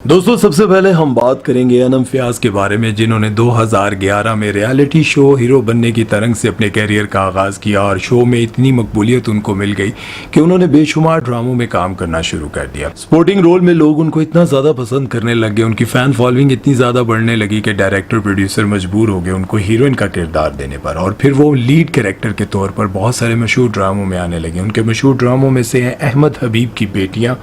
दोस्तों सबसे पहले हम बात करेंगे अनम फयाज के बारे में, जिन्होंने 2011 में रियलिटी शो हीरो बनने की तरंग से अपने कैरियर का आगाज़ किया और शो में इतनी मकबूलियत उनको मिल गई कि उन्होंने बेशुमार ड्रामों में काम करना शुरू कर दिया। स्पोर्टिंग रोल में लोग उनको इतना ज़्यादा पसंद करने लग गए, उनकी फ़ैन फॉलोइंग इतनी ज़्यादा बढ़ने लगी कि डायरेक्टर प्रोड्यूसर मजबूर हो गए उनको हीरोइन का किरदार देने पर, और फिर वो लीड कैरेक्टर के तौर पर बहुत सारे मशहूर ड्रामों में आने लगे। उनके मशहूर ड्रामों में से हैं अहमद हबीब की बेटियाँ,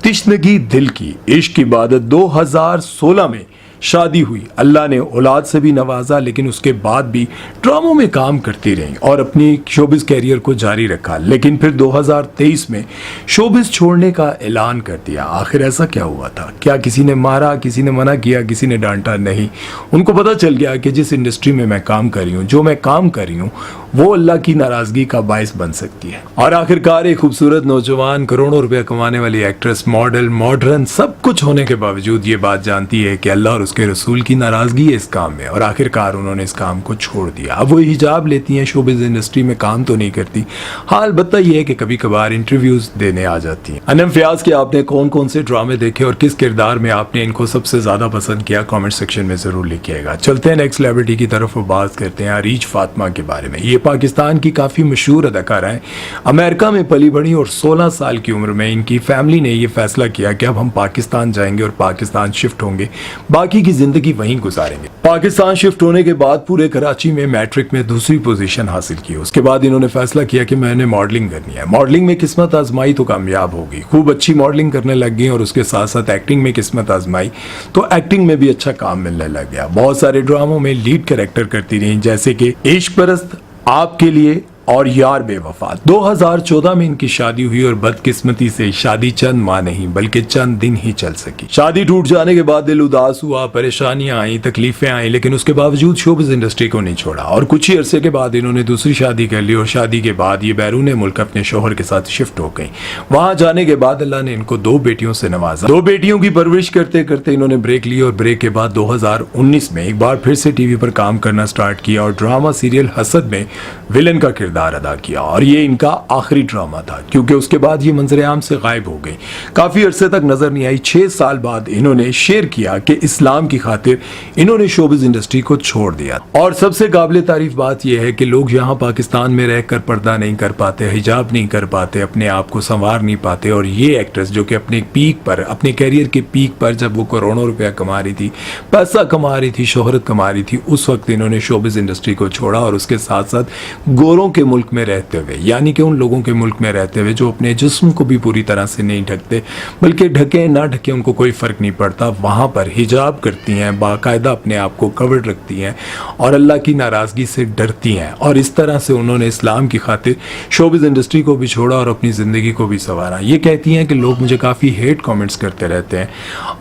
तिश्नगी दिल की, इश्क इबादत। 2016 में शादी हुई, अल्लाह ने औलाद से भी नवाजा, लेकिन उसके बाद भी ड्रामों में काम करती रहीं और अपनी शोबिस कैरियर को जारी रखा। लेकिन फिर 2023 में शोबिस छोड़ने का ऐलान कर दिया। आखिर ऐसा क्या हुआ था? क्या किसी ने मारा, किसी ने मना किया, किसी ने डांटा? नहीं, उनको पता चल गया कि जिस इंडस्ट्री में मैं काम कर रही हूँ, जो मैं काम कर रही हूँ, वो अल्लाह की नाराजगी का बायस बन सकती है। और आखिरकार एक खूबसूरत नौजवान, करोड़ों रुपया कमाने वाली एक्ट्रेस, मॉडल, मॉडर्न सब कुछ होने के बावजूद ये बात जानती है कि अल्लाह और उसके रसूल की नाराजगी है इस काम में, और आखिरकार उन्होंने इस काम को छोड़ दिया। अब वो हिजाब लेती हैं, शोबिज़ इंडस्ट्री में काम तो नहीं करती, हाँ अलबत्ता ये है कि कभी कभार इंटरव्यूज देने आ जाती हैं। अनम फयाज के आपने कौन कौन से ड्रामे देखे और किस किरदार में आपने इनको सबसे ज्यादा पसंद किया, कमेंट सेक्शन में जरूर लिखिएगा। चलते हैं नेक्स्ट सेलिब्रिटी की तरफ और बात करते हैं अरीज फातिमा के बारे में। ये पाकिस्तान की काफी मशहूर अदाकारा है, अमेरिका में पली बढ़ी और 16 साल की उम्र में इनकी फैमिली ने यह फैसला किया कि अब हम पाकिस्तान जाएंगे और पाकिस्तान शिफ्ट होंगे, बाकी की जिंदगी वहीं गुजारेंगे। पाकिस्तान शिफ्ट होने के बाद पूरे कराची में मैट्रिक में दूसरी पोजीशन हासिल की। उसके बाद इन्होंने फैसला किया कि मैंने मॉडलिंग करनी है। मॉडलिंग में किस्मत आजमाई तो कामयाब होगी, खूब अच्छी मॉडलिंग करने लग गई और उसके साथ साथ एक्टिंग में किस्मत आजमाई तो एक्टिंग में भी अच्छा काम मिलने लग गया। बहुत सारे ड्रामों में लीड कैरेक्टर करती रही, जैसे कि इश्क परस्त, आपके लिए और यार बेवफा। 2014 में इनकी शादी हुई और बदकिस्मती से शादी चंद माह नहीं बल्कि चंद दिन ही चल सकी। शादी टूट जाने के बाद दिल उदास हुआ, परेशानियां आई, तकलीफें आई, लेकिन उसके बावजूद शोबिज़ इंडस्ट्री को नहीं छोड़ा और कुछ ही अरसे के बाद इन्होंने दूसरी शादी कर ली और शादी के बाद ये बैरून मुल्क अपने शोहर के साथ शिफ्ट हो गई। वहां जाने के बाद अल्लाह ने इनको 2 बेटियों से नवाजा। 2 बेटियों की परवरिश करते करते इन्होंने ब्रेक ली और ब्रेक के बाद 2019 में एक बार फिर से टीवी पर काम करना स्टार्ट किया और ड्रामा सीरियल हसद में विलन का किरदार अदा किया। और ये इनका आखिरी ड्रामा था, क्योंकि उसके बाद ये मंजर आम से गायब हो गई, काफी अरसे तक नजर नहीं आई। 6 साल बाद इन्होंने शेयर किया कि इस्लाम की खातिर इन्होंने शोबिज़ इंडस्ट्री को छोड़ दिया। और सबसे काबिल तारीफ बात यह है कि लोग यहाँ पाकिस्तान में रहकर पर्दा नहीं कर पाते, हिजाब नहीं कर पाते, अपने आप को संवार नहीं पाते, और ये एक्ट्रेस जो कि अपने पीक पर, अपने कैरियर के पीक पर, जब वो करोड़ों रुपया कमा रही थी, पैसा कमा रही थी, शोहरत कमा रही थी, उस वक्त इन्होंने शोबिज़ इंडस्ट्री को छोड़ा और उसके साथ साथ गोरों के मुल्क में रहते हुए, यानी कि उन लोगों के मुल्क में रहते हुए जो अपने जिस्म को भी पूरी तरह से नहीं ढकते, बल्कि ढके ना ढके उनको कोई फर्क नहीं पड़ता, वहां पर हिजाब करती हैं, बाकायदा अपने आप को कवर्ड रखती हैं और अल्लाह की नाराजगी से डरती हैं। और इस तरह से उन्होंने इस्लाम की खातिर शोबिज़ इंडस्ट्री को भी छोड़ा और अपनी जिंदगी को भी संवारा। ये कहती हैं कि लोग मुझे काफी हेट कमेंट्स करते रहते हैं,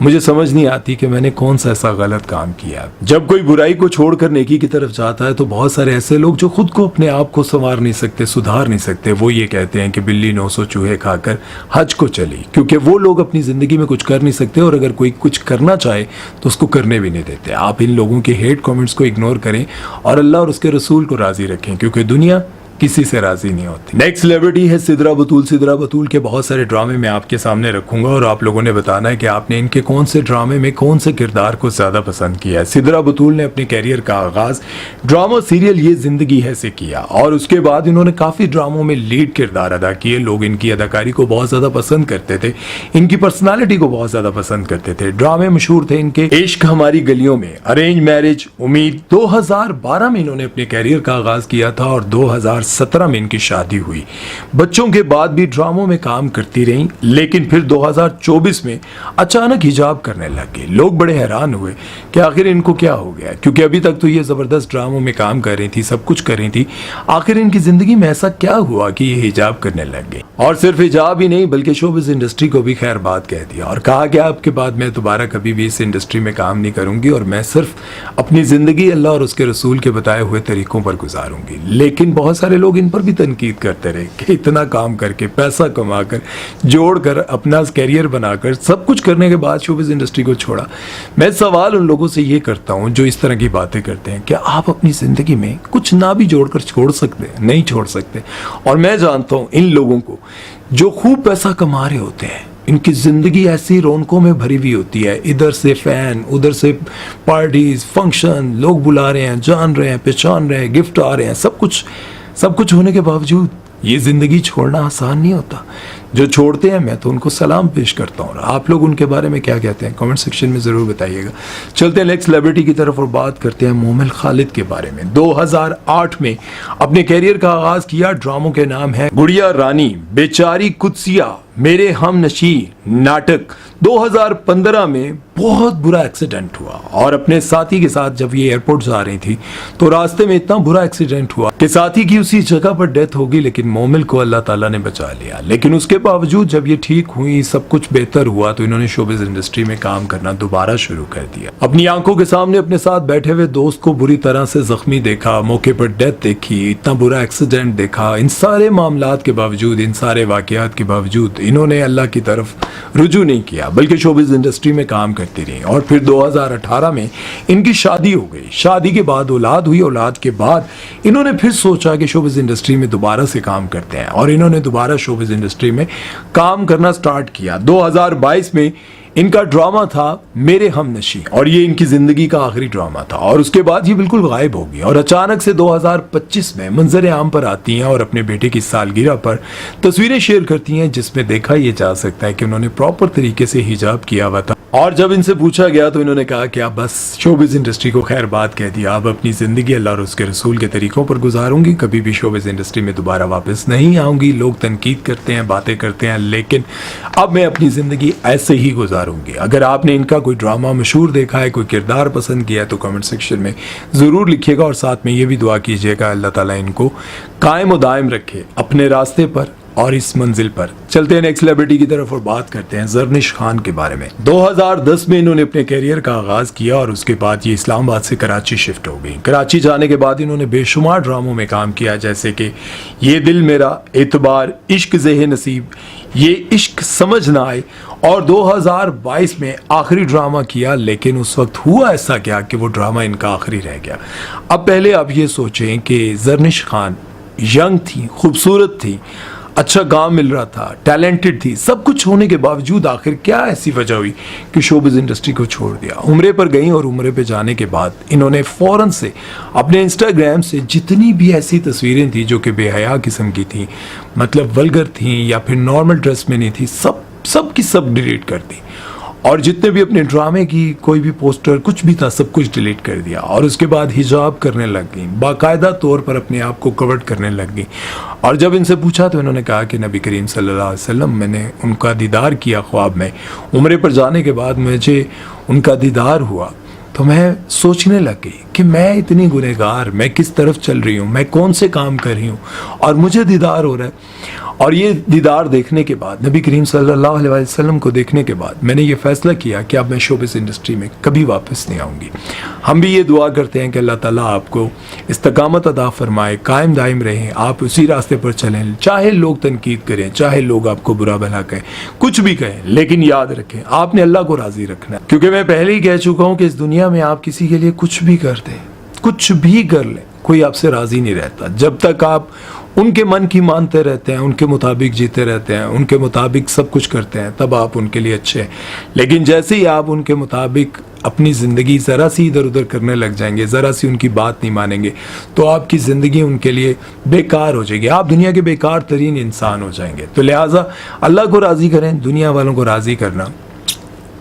मुझे समझ नहीं आती कि मैंने कौन सा ऐसा गलत काम किया। जब कोई बुराई को छोड़कर नेकी की तरफ जाता है तो बहुत सारे ऐसे लोग जो खुद को, अपने आप को संवार नहीं सकते, सुधार नहीं सकते, वो ये कहते हैं कि बिल्ली 900 चूहे खाकर हज को चली, क्योंकि वो लोग अपनी जिंदगी में कुछ कर नहीं सकते और अगर कोई कुछ करना चाहे तो उसको करने भी नहीं देते। आप इन लोगों के हेट कमेंट्स को इग्नोर करें और अल्लाह और उसके रसूल को राजी रखें, क्योंकि दुनिया किसी से राजी नहीं होती। नेक्स्ट सेलिब्रिटी है सिद्रा बतूल। सिद्रा बतूल के बहुत सारे ड्रामे मैं आपके सामने रखूंगा और आप लोगों ने बताना है कि आपने इनके कौन से ड्रामे में कौन से किरदार को ज्यादा पसंद किया है। सिद्रा बतूल ने अपने कैरियर का आगाज ड्रामा सीरियल ये जिंदगी है से किया और उसके बाद इन्होंने काफी ड्रामों में लीड किरदार अदा किए। लोग इनकी अदाकारी को बहुत ज्यादा पसंद करते थे, इनकी पर्सनालिटी को बहुत ज्यादा पसंद करते थे। ड्रामे मशहूर थे इनके इश्क हमारी गलियों में, अरेंज मैरिज, उम्मीद। 2012 में इन्होंने अपने कैरियर का आगाज किया था और 2017 में इनकी शादी हुई। बच्चों के बाद भी ड्रामों में काम करती रहीं, लेकिन फिर 2024 में अचानक हिजाब करने लग गई। लोग बड़े हैरान हुए कि आखिर इनको क्या हो गया, क्योंकि अभी तक तो ये जबरदस्त ड्रामों में काम कर रही थी, सब कुछ कर रही थी। आखिर इनकी जिंदगी में ऐसा क्या हुआ कि ये हिजाब करने लग गई? और सिर्फ हिजाब ही नहीं बल्कि शोबिज़ इंडस्ट्री को भी खैर बात कह दिया और कहा कि आपके बाद मैं दोबारा कभी भी इस इंडस्ट्री में काम नहीं करूंगी और मैं सिर्फ अपनी जिंदगी अल्लाह और उसके रसूल के बताए हुए तरीकों पर गुजारूंगी। लेकिन बहुत सारे लोग इन पर भी तनकीद करते रहे कि इतना काम करके, पैसा कमाकर, जोड़कर, अपना कैरियर बनाकर, सब कुछ करने के बाद शोबिज़ इंडस्ट्री को छोड़ा। मैं सवाल उन लोगों से ये करता हूं जो इस तरह की बातें करते हैं, क्या आप अपनी जिंदगी में कुछ ना भी जोड़कर छोड़ सकते? नहीं छोड़ सकते। और मैं जानता हूं इन लोगों को जो खूब पैसा कमा रहे होते हैं, इनकी ज़िंदगी ऐसी रौनकों में भरी हुई होती है, इधर से फ़ैन, उधर से पार्टीज, फंक्शन, लोग बुला रहे हैं, जान रहे हैं, पहचान रहे हैं, गिफ्ट आ रहे हैं, सब कुछ होने के बावजूद ये ज़िंदगी छोड़ना आसान नहीं होता। जो छोड़ते हैं मैं तो उनको सलाम पेश करता हूँ। आप लोग उनके बारे में क्या कहते हैं कमेंट सेक्शन में ज़रूर बताइएगा। चलते हैं नेक्स्ट सेलिब्रिटी की तरफ और बात करते हैं मोमिल खालिद के बारे में। 2008 में अपने कैरियर का आगाज़ किया। ड्रामों के नाम है गुड़िया रानी, बेचारी कुदसिया, मेरे हम नशी नाटक। 2015 में बहुत बुरा एक्सीडेंट हुआ और अपने साथी के साथ जब ये एयरपोर्ट जा रही थी तो रास्ते में इतना बुरा एक्सीडेंट हुआ कि साथी की उसी जगह पर डेथ होगी, लेकिन मोमिल को अल्लाह ताला ने बचा लिया। लेकिन उसके बावजूद जब ये ठीक हुई, सब कुछ बेहतर हुआ, तो इन्होंने शोबिज़ इंडस्ट्री में काम करना दोबारा शुरू कर दिया। अपनी आंखों के सामने अपने साथ बैठे हुए दोस्त को बुरी तरह से जख्मी देखा, मौके पर डेथ देखी, इतना बुरा एक्सीडेंट देखा। इन सारे मामलात के बावजूद, इन सारे वाकयात के बावजूद इन्होंने अल्लाह की तरफ रुजू नहीं किया, बल्कि शोबिज़ इंडस्ट्री में काम करती रही। और फिर 2018 में इनकी शादी हो गई। शादी के बाद औलाद हुई। औलाद के बाद इन्होंने फिर सोचा कि शोबिज़ इंडस्ट्री में दोबारा से काम करते हैं और इन्होंने दोबारा शोबिज़ इंडस्ट्री में काम करना स्टार्ट किया। 2022 में इनका ड्रामा था मेरे हमनशी और ये इनकी जिंदगी का आखिरी ड्रामा था और उसके बाद ये बिल्कुल गायब हो गई और अचानक से 2025 में मंजर आम पर आती हैं और अपने बेटे की सालगिरह पर तस्वीरें शेयर करती हैं, जिसमें देखा यह जा सकता है कि उन्होंने प्रॉपर तरीके से हिजाब किया हुआ था। और जब इनसे पूछा गया तो इन्होंने कहा कि आप बस शोबिज़ इंडस्ट्री को खैर बात कह दिया, अब अपनी ज़िंदगी अल्लाह और उसके रसूल के तरीक़ों पर गुजारूंगी, कभी भी शोबिज़ इंडस्ट्री में दोबारा वापस नहीं आऊँगी। लोग तनकीद करते हैं, बातें करते हैं, लेकिन अब मैं अपनी ज़िंदगी ऐसे ही गुजारूंगी। अगर आपने इनका कोई ड्रामा मशहूर देखा है, कोई किरदार पसंद किया है तो कमेंट सेक्शन में ज़रूर लिखिएगा और साथ में ये भी दुआ कीजिएगा अल्लाह ताला इनको कायम और दायम रखे अपने रास्ते पर और इस मंजिल पर। चलते हैं नेक्स्ट सेलिब्रिटी की तरफ और बात करते हैं जरनिश खान के बारे में। 2010 में इन्होंने अपने कैरियर का आगाज किया और उसके बाद ये इस्लामाबाद से कराची शिफ्ट हो गई। कराची जाने के बाद इन्होंने बेशुमार ड्रामों में काम किया, जैसे कि ये दिल मेरा, एतबार, इश्क ज़ेह नसीब, ये इश्क समझ ना आए और 2022 में आखिरी ड्रामा किया। लेकिन उस वक्त हुआ ऐसा क्या कि वो ड्रामा इनका आखिरी रह गया। अब पहले आप ये सोचें कि जरनिश खान यंग थी, खूबसूरत थी, अच्छा काम मिल रहा था, टैलेंटेड थी, सब कुछ होने के बावजूद आखिर क्या ऐसी वजह हुई कि शोबिज़ इंडस्ट्री को छोड़ दिया। उम्रे पर गई और उम्रे पे जाने के बाद इन्होंने फ़ौरन से अपने इंस्टाग्राम से जितनी भी ऐसी तस्वीरें थी जो कि बेहया किस्म की थी, मतलब वल्गर थी या फिर नॉर्मल ड्रेस में नहीं थी, सब की सब डिलीट कर दी और जितने भी अपने ड्रामे की कोई भी पोस्टर कुछ भी था सब कुछ डिलीट कर दिया और उसके बाद हिजाब करने लग गई, बाकायदा तौर पर अपने आप को कवर करने लग गई। और जब इनसे पूछा तो इन्होंने कहा कि नबी करीम सल्लल्लाहु अलैहि वसल्लम, मैंने उनका दीदार किया ख्वाब में। उम्रे पर जाने के बाद मुझे उनका दीदार हुआ तो मैं सोचने लग गई कि मैं इतनी गुनहगार, मैं किस तरफ चल रही हूँ, मैं कौन से काम कर रही हूँ और मुझे दीदार हो रहा है। और ये दीदार देखने के बाद, नबी करीम सल्लल्लाहु अलैहि वसल्लम को देखने के बाद मैंने ये फ़ैसला किया कि अब मैं शोबिज़ इंडस्ट्री में कभी वापस नहीं आऊँगी। हम भी ये दुआ करते हैं कि अल्लाह ताला आपको इस्तकामत अता फरमाए, कायम दायम रहें, आप उसी रास्ते पर चलें, चाहे लोग तनकीद करें, चाहे लोग आपको बुरा भला कहें, कुछ भी कहें, लेकिन याद रखें आपने अल्लाह को राज़ी रखना है। क्योंकि मैं पहले ही कह चुका हूँ कि इस दुनिया में आप किसी के लिए कुछ भी कर दें, कुछ भी कर लें, कोई आपसे राज़ी नहीं रहता। जब तक आप उनके मन की मानते रहते हैं, उनके मुताबिक जीते रहते हैं, उनके मुताबिक सब कुछ करते हैं, तब आप उनके लिए अच्छे हैं। लेकिन जैसे ही आप उनके मुताबिक अपनी ज़िंदगी ज़रा सी इधर उधर करने लग जाएंगे, ज़रा सी उनकी बात नहीं मानेंगे, तो आपकी ज़िंदगी उनके लिए बेकार हो जाएगी, आप दुनिया के बेकार तरीन इंसान हो जाएंगे। तो लिहाजा अल्लाह को राज़ी करें, दुनिया वालों को राज़ी करना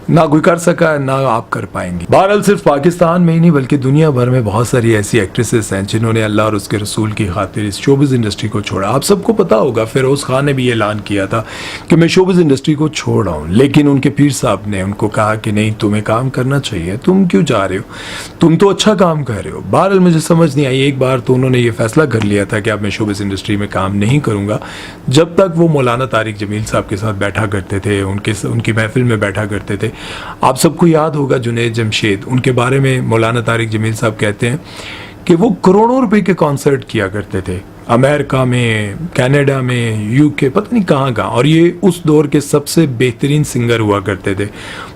ना कोई कर सका है, ना आप कर पाएंगे। बहरहाल सिर्फ पाकिस्तान में ही नहीं बल्कि दुनिया भर में बहुत सारी ऐसी एक्ट्रेसेस हैं जिन्होंने अल्लाह और उसके रसूल की खातिर इस शोबिज़ इंडस्ट्री को छोड़ा। आप सबको पता होगा फिरोज़ खान ने भी ये ऐलान किया था कि मैं शोबिज़ इंडस्ट्री को छोड़ रहा हूँ, लेकिन उनके पीर साहब ने उनको कहा कि नहीं, तुम्हें काम करना चाहिए, तुम क्यों जा रहे हो, तुम तो अच्छा काम कर रहे हो। बहरहाल मुझे समझ नहीं आई, एक बार तो उन्होंने ये फैसला कर लिया था कि अब मैं शोबिज़ इंडस्ट्री में काम नहीं करूँगा जब तक वो मौलाना तारिक जमील साहब के साथ बैठा करते थे, उनकी महफिल में बैठा करते थे। आप सबको याद होगा जुनैद जमशेद, उनके बारे में मौलाना तारिक जमील साहब कहते हैं कि वो करोड़ों रुपए के कॉन्सर्ट किया करते थे अमेरिका में, कनाडा में, यूके, पता नहीं कहाँ कहाँ, और ये उस दौर के सबसे बेहतरीन सिंगर हुआ करते थे।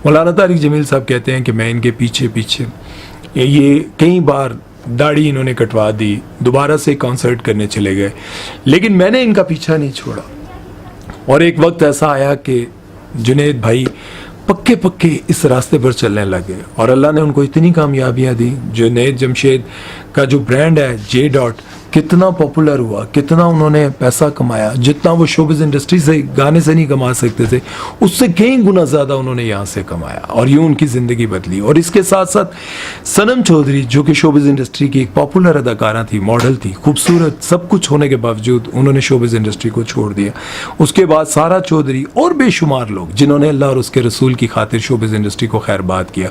मौलाना तारिक जमील साहब कहते हैं कि मैं इनके पीछे पीछे ये कई बार दाढ़ी इन्होंने कटवा दी, दोबारा से कॉन्सर्ट करने चले गए, लेकिन मैंने इनका पीछा नहीं छोड़ा। और एक वक्त ऐसा आया कि जुनैद भाई पक्के पक्के इस रास्ते पर चलने लगे और अल्लाह ने उनको इतनी कामयाबियां दी। जुनैद जमशेद का जो ब्रांड है जे डॉट कितना पॉपुलर हुआ, कितना उन्होंने पैसा कमाया, जितना वो शोबिज़ इंडस्ट्री से गाने से नहीं कमा सकते थे उससे कई गुना ज़्यादा उन्होंने यहाँ से कमाया और यूँ उनकी ज़िंदगी बदली। और इसके साथ साथ सनम चौधरी जो कि शोबिज़ इंडस्ट्री की एक पॉपुलर अदाकारा थी, मॉडल थी, खूबसूरत, सब कुछ होने के बावजूद उन्होंने शोबिज़ इंडस्ट्री को छोड़ दिया। उसके बाद सारा चौधरी और बेशुमार लोग जिन्होंने अल्लाह और उसके रसूल की खातिर शोबिज़ इंडस्ट्री को खैरबाद किया।